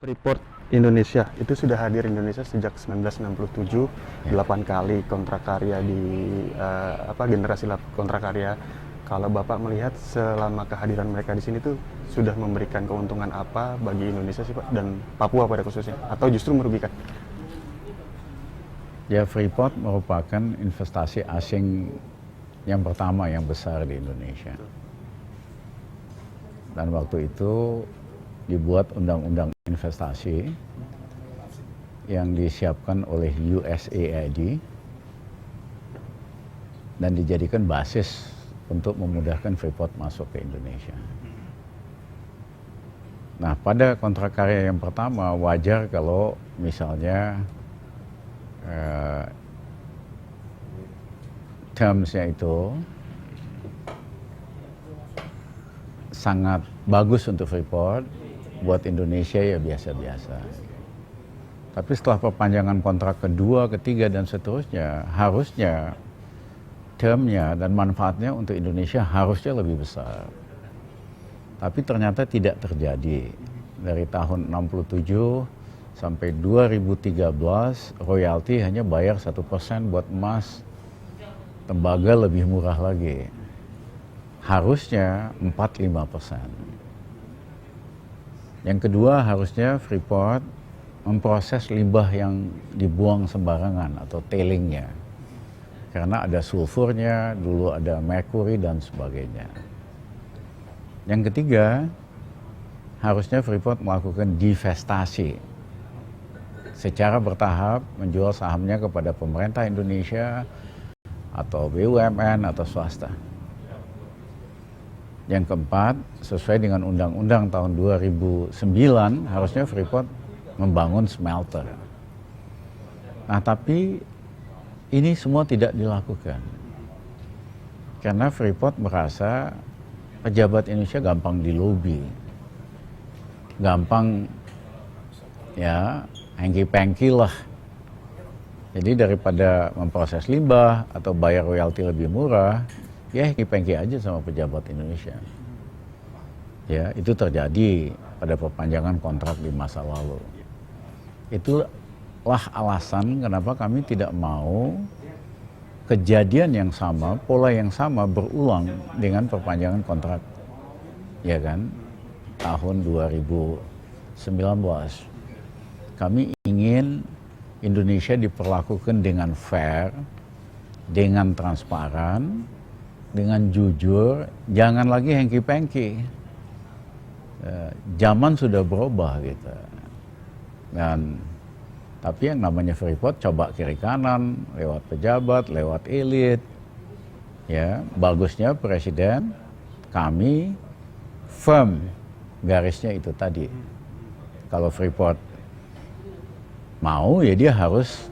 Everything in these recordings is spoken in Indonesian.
Freeport Indonesia itu sudah hadir Indonesia sejak 1967, 8 kali kontrak karya di generasi kontrak karya. Kalau Bapak melihat selama kehadiran mereka di sini tuh sudah memberikan keuntungan apa bagi Indonesia sih Pak, dan Papua pada khususnya, atau justru merugikan? Ya, Freeport merupakan investasi asing yang pertama yang besar di Indonesia. Dan waktu itu dibuat undang-undang investasi yang disiapkan oleh USAID dan dijadikan basis untuk memudahkan Freeport masuk ke Indonesia. Nah, pada kontrak karya yang pertama wajar kalau misalnya terms-nya itu sangat bagus untuk Freeport, buat Indonesia ya biasa-biasa. Tapi setelah perpanjangan kontrak kedua, ketiga, dan seterusnya, harusnya termnya dan manfaatnya untuk Indonesia harusnya lebih besar. Tapi ternyata tidak terjadi. Dari tahun 67 sampai 2013, royalti hanya bayar 1% buat emas, tembaga lebih murah lagi. Harusnya 4-5%. Yang kedua, harusnya Freeport memproses limbah yang dibuang sembarangan atau tailingnya. Karena ada sulfurnya, dulu ada merkuri dan sebagainya. Yang ketiga, harusnya Freeport melakukan divestasi. Secara bertahap menjual sahamnya kepada pemerintah Indonesia atau BUMN atau swasta. Yang keempat, sesuai dengan Undang-Undang tahun 2009, harusnya Freeport membangun smelter. Nah, tapi ini semua tidak dilakukan. Karena Freeport merasa pejabat Indonesia gampang dilobi. Gampang ya hengki-pengki lah. Jadi daripada memproses limbah atau bayar royalti lebih murah, ya hengki-pengki aja sama pejabat Indonesia. Ya, itu terjadi pada perpanjangan kontrak di masa lalu. Itulah alasan kenapa kami tidak mau kejadian yang sama, pola yang sama berulang dengan perpanjangan kontrak, ya kan, tahun 2019. Kami ingin Indonesia diperlakukan dengan fair, dengan transparan, dengan jujur, jangan lagi hengki-pengki. Zaman sudah berubah gitu. Tapi yang namanya Freeport coba kiri kanan, lewat pejabat, lewat elit. Ya, bagusnya Presiden kami firm garisnya itu tadi. Kalau Freeport mau ya dia harus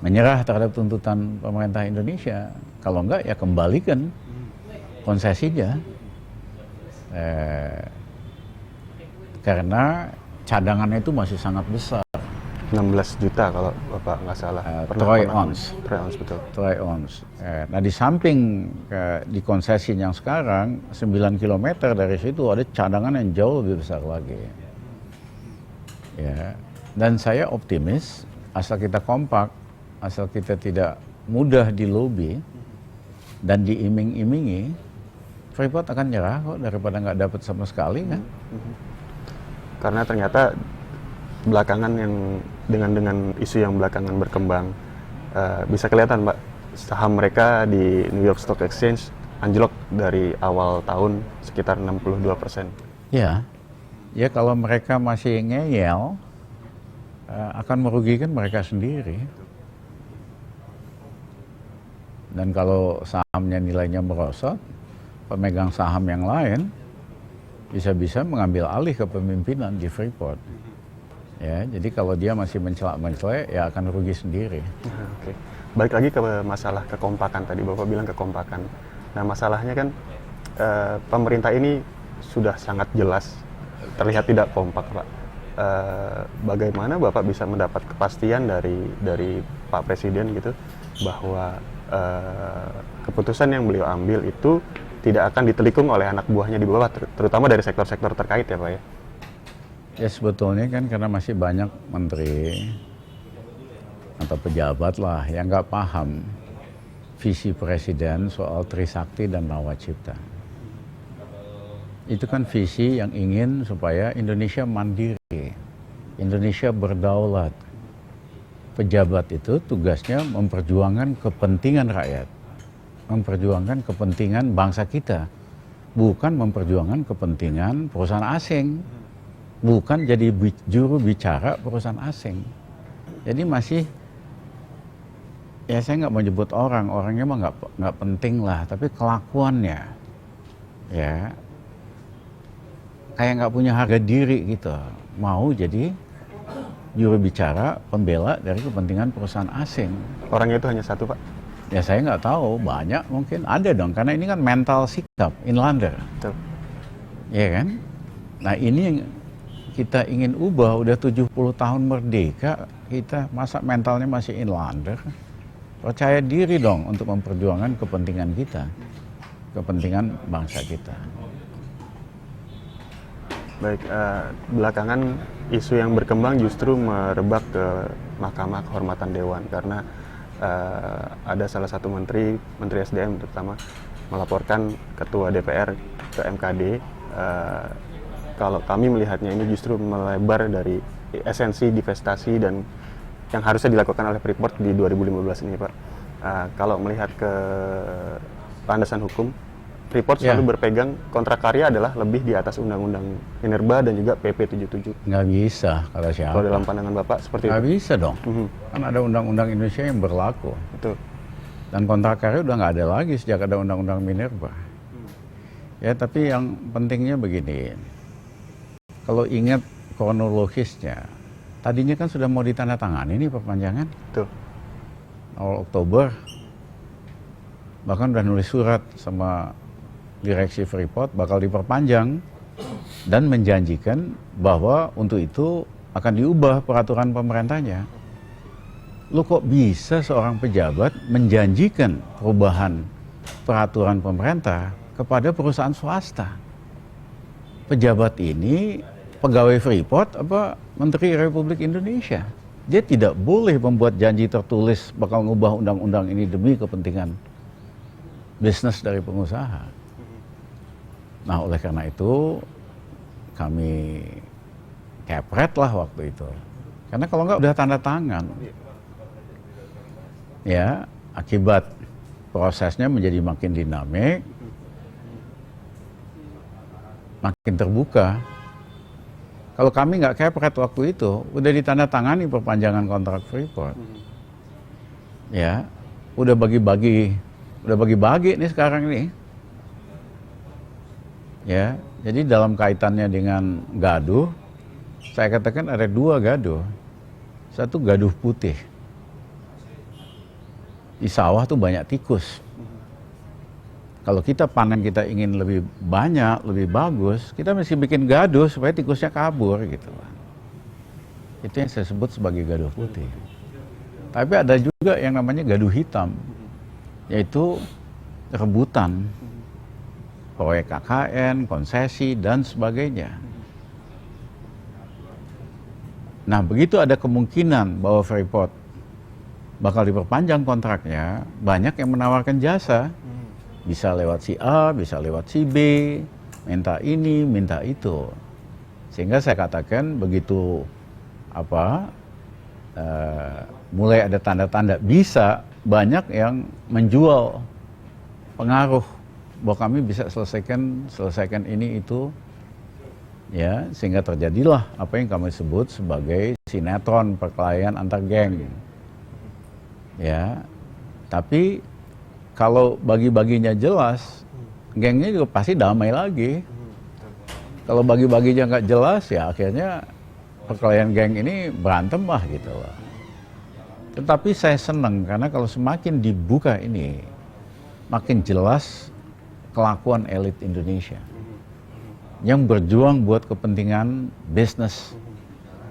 menyerah terhadap tuntutan pemerintah Indonesia. Kalau enggak ya kembalikan konsesinya. Karena cadangannya itu masih sangat besar. 16 juta kalau Bapak nggak salah. Troy ounce. Troy ounce, betul. Troy ounce. Nah, di samping di konsesi yang sekarang 9 km dari situ ada cadangan yang jauh lebih besar lagi. Ya. Dan saya optimis asal kita kompak, asal kita tidak mudah dilobi dan diiming-imingi, Freeport akan nyerah kok daripada nggak dapat sama sekali kan. Karena ternyata belakangan yang dengan isu yang belakangan berkembang, bisa kelihatan Pak, saham mereka di New York Stock Exchange anjlok dari awal tahun sekitar 62%. Ya, ya kalau mereka masih ngeyel, akan merugikan mereka sendiri. Dan kalau sahamnya nilainya merosot, pemegang saham yang lain bisa-bisa mengambil alih kepemimpinan di Freeport. Ya, jadi kalau dia masih mencela-mencela, ya akan rugi sendiri. Oke. Balik lagi ke masalah kekompakan tadi, Bapak bilang kekompakan. Nah, masalahnya kan pemerintah ini sudah sangat jelas terlihat tidak kompak, Pak. Bagaimana Bapak bisa mendapat kepastian dari Pak Presiden gitu bahwa keputusan yang beliau ambil itu tidak akan ditelikung oleh anak buahnya di bawah, terutama dari sektor-sektor terkait ya Pak ya? Ya sebetulnya kan karena masih banyak menteri atau pejabat lah yang nggak paham visi presiden soal Trisakti dan Nawacipta. Itu kan visi yang ingin supaya Indonesia mandiri, Indonesia berdaulat. Pejabat itu tugasnya memperjuangkan kepentingan rakyat, memperjuangkan kepentingan bangsa kita, bukan memperjuangkan kepentingan perusahaan asing, bukan jadi juru bicara perusahaan asing. Jadi masih, ya saya nggak mau nyebut orangnya mah nggak penting lah, tapi kelakuannya, ya kayak nggak punya harga diri gitu, mau jadi juru bicara pembela dari kepentingan perusahaan asing. Orangnya itu hanya satu, Pak? Ya saya nggak tahu, banyak mungkin ada dong, karena ini kan mental sikap inlander, ya kan? Nah ini yang kita ingin ubah, udah 70 tahun merdeka, kita masa mentalnya masih inlander. Percaya diri dong untuk memperjuangkan kepentingan kita, kepentingan bangsa kita. Baik, belakangan isu yang berkembang justru merebak ke Mahkamah Kehormatan Dewan karena ada salah satu Menteri SDM terutama melaporkan Ketua DPR ke MKD. Kalau kami melihatnya ini justru melebar dari esensi divestasi dan yang harusnya dilakukan oleh Freeport di 2015 ini, Pak. Kalau melihat ke landasan hukum, Freeport selalu berpegang kontrak karya adalah lebih di atas Undang-Undang Minerba dan juga PP 77. Nggak bisa kalau siapa. Kalau dalam pandangan Bapak seperti nggak itu? bisa dong. Kan ada Undang-Undang Indonesia yang berlaku. Betul. Dan kontrak karya udah nggak ada lagi sejak ada Undang-Undang Minerba. Ya tapi yang pentingnya begini. Kalau ingat kronologisnya, tadinya kan sudah mau ditandatangani nih perpanjangan. Betul. Awal Oktober. Bahkan udah nulis surat sama direksi Freeport bakal diperpanjang dan menjanjikan bahwa untuk itu akan diubah peraturan pemerintahnya. Lu kok bisa seorang pejabat menjanjikan perubahan peraturan pemerintah kepada perusahaan swasta? Pejabat ini pegawai Freeport apa Menteri Republik Indonesia? Dia tidak boleh membuat janji tertulis bakal ngubah undang-undang ini demi kepentingan bisnis dari pengusaha. Nah oleh karena itu kami kepret lah waktu itu. Karena kalau nggak udah tanda tangan. Ya akibat prosesnya menjadi makin dinamik, makin terbuka. Kalau kami nggak kepret waktu itu, udah ditandatangani perpanjangan kontrak Freeport. Ya, udah bagi-bagi nih sekarang ini. Ya, jadi dalam kaitannya dengan gaduh, saya katakan ada dua gaduh. Satu gaduh putih. Di sawah tuh banyak tikus. Kalau kita panen kita ingin lebih banyak, lebih bagus, kita mesti bikin gaduh supaya tikusnya kabur gitu. Itu yang saya sebut sebagai gaduh putih. Tapi ada juga yang namanya gaduh hitam, yaitu rebutan proyek KKN, konsesi, dan sebagainya. Nah, begitu ada kemungkinan bahwa Freeport bakal diperpanjang kontraknya, banyak yang menawarkan jasa. Bisa lewat si A, bisa lewat si B, minta ini, minta itu. Sehingga saya katakan begitu mulai ada tanda-tanda bisa, banyak yang menjual pengaruh bahwa kami bisa selesaikan ini itu, ya, sehingga terjadilah apa yang kami sebut sebagai sinetron perkelahian antar geng. Ya, tapi kalau bagi-baginya jelas, gengnya juga pasti damai lagi. Kalau bagi-baginya nggak jelas, ya akhirnya perkelahian geng ini berantem lah gitu loh. Tetapi saya senang karena kalau semakin dibuka ini, makin jelas kelakuan elit Indonesia yang berjuang buat kepentingan bisnis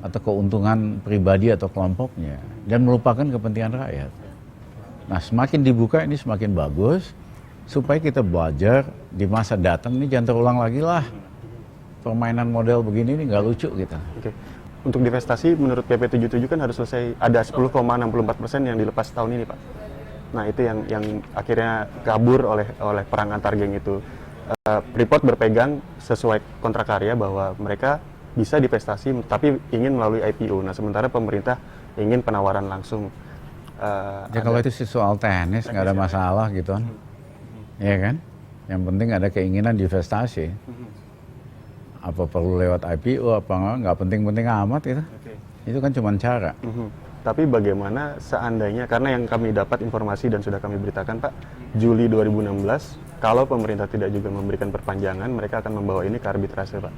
atau keuntungan pribadi atau kelompoknya dan melupakan kepentingan rakyat. Nah, semakin dibuka ini semakin bagus supaya kita belajar di masa datang ini jangan terulang lagi lah. permainan model begini ini nggak lucu gitu. Oke. Untuk divestasi menurut PP 77 kan harus selesai ada 10,64% yang dilepas tahun ini, Pak. Nah, itu yang akhirnya kabur oleh perang antar geng itu. Freeport berpegang sesuai kontrak karya bahwa mereka bisa divestasi tapi ingin melalui IPO. Nah, sementara pemerintah ingin penawaran langsung. Ya kalau itu sih soal teknis nggak ada masalah gitu kan. Iya kan? Yang penting ada keinginan divestasi. Apa perlu lewat IPO apa nggak penting-penting amat gitu. Itu kan cuma cara. Tapi bagaimana seandainya, karena yang kami dapat informasi dan sudah kami beritakan Pak, Juli 2016, kalau pemerintah tidak juga memberikan perpanjangan, mereka akan membawa ini ke arbitrase, Pak.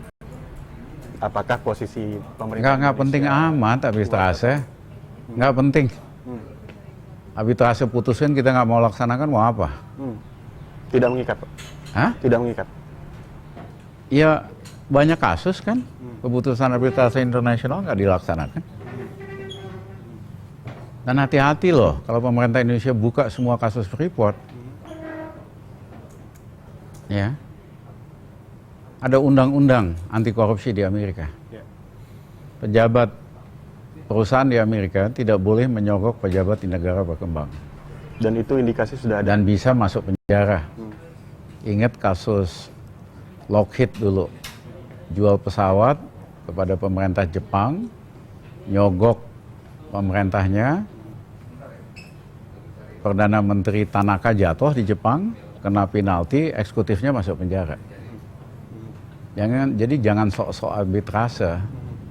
Apakah posisi pemerintah Nggak penting amat arbitrase. Nggak penting. Arbitrase putusin kita nggak mau laksanakan mau apa? Tidak mengikat, Pak? Hah? Tidak mengikat? Ya banyak kasus kan, keputusan arbitrase internasional nggak dilaksanakan. Dan hati-hati loh, kalau pemerintah Indonesia buka semua kasus Freeport, ya, ada undang-undang anti korupsi di Amerika. Pejabat perusahaan di Amerika tidak boleh menyogok pejabat di negara berkembang. Dan itu indikasi sudah ada? Dan bisa masuk penjara. Ingat kasus Lockheed dulu, jual pesawat kepada pemerintah Jepang, nyogok pemerintahnya, Perdana Menteri Tanaka jatuh di Jepang, kena penalti, eksekutifnya masuk penjara. Jadi jangan sok-sok arbitrase.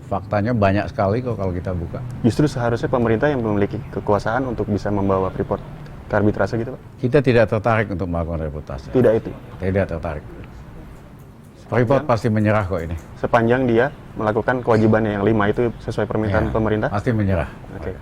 Faktanya banyak sekali kok kalau kita buka. Justru seharusnya pemerintah yang memiliki kekuasaan untuk bisa membawa Freeport ke arbitrase gitu, Pak? Kita tidak tertarik untuk melakukan arbitrase. Tidak itu? Tidak tertarik. Freeport pasti menyerah kok ini. Sepanjang dia melakukan kewajibannya yang 5 itu sesuai permintaan Ya, pemerintah? pasti menyerah. Oke.